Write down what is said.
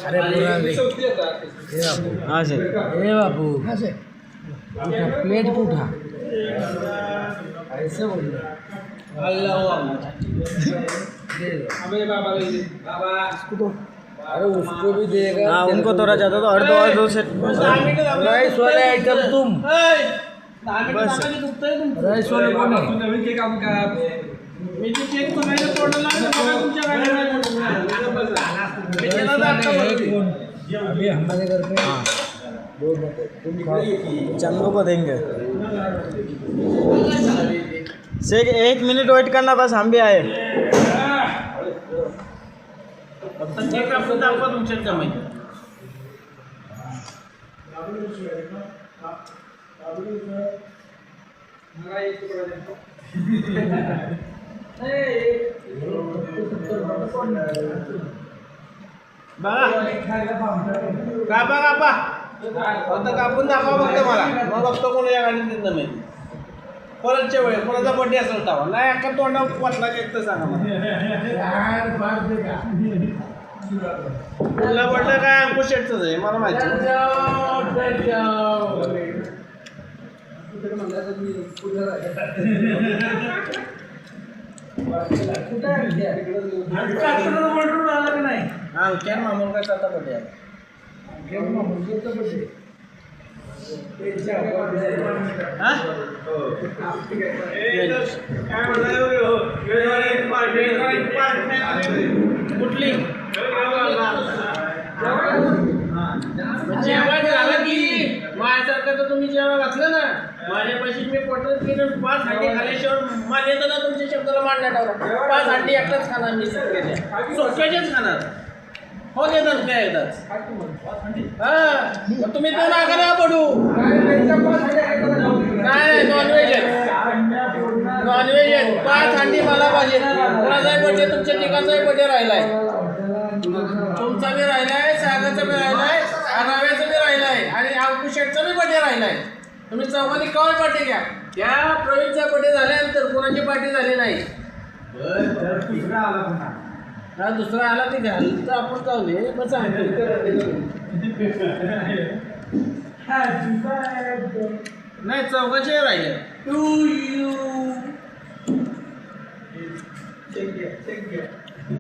अरे पूरा ले हाँ सर ए बाबू उठा प्लेट को उठा ऐसे बोल इसको तो अरे उसको भी देगा। हाँ उनको थोड़ा ज़्यादा तो और दो सेट राइस वाले आइटम तुम राइस वाले को नहीं अभी हमारे घर पे चंदू को देंगे। शेख 1 मिनट वेट करना बस, हम भी आए। कापा आता कापून दाखवा फक्त मला, मग बघतो कोण या गाडीत देत नाही. परतच्या वेळेस कोणाचा बड्डे असेल तेव्हा नाही अख्खा तोंडा वाटला की एक तर सांगा मला पडलं काय अंकुश शेटच आहे मला माहिती. हा क्या मामूल काय आता बड्डे आहे कुठली जेवण झालं की माझ्यासारखं तर तुम्ही जेव्हा घातलं ना माझ्या पैसे मी पोटात गेलं 5 हांडी खाल्ल्याशिवाय मला येतं ना तुमच्या शब्दाला मांडण्यात 5 हांडी एकटाच खाणार मी सोक्याचेच खाणार हो देतात काय येतात हा तुम्ही तो नाका ना पडू नाही नॉनव्हेज आहे 5 हांडी मला पाहिजे. कोणाचाही बड्डे तुमच्या ठिकाणचाही बड्डे राहिलाय, तुमचा बी राहिलाय, सागाचा बी राहिलाय, राव्याचा बी राहिलाय आणि अंकुश शेटचा बी बड्डे राहिलाय. तुम्ही चौघांनी कवर पार्टी घ्या. या प्रवीणचा बड्डे झाल्यानंतर कोणाची पार्टी झाली नाही. हा दुसरा आला ते घाल तर आपण जाऊ दे मग नाही चौघाचे राहिले. To you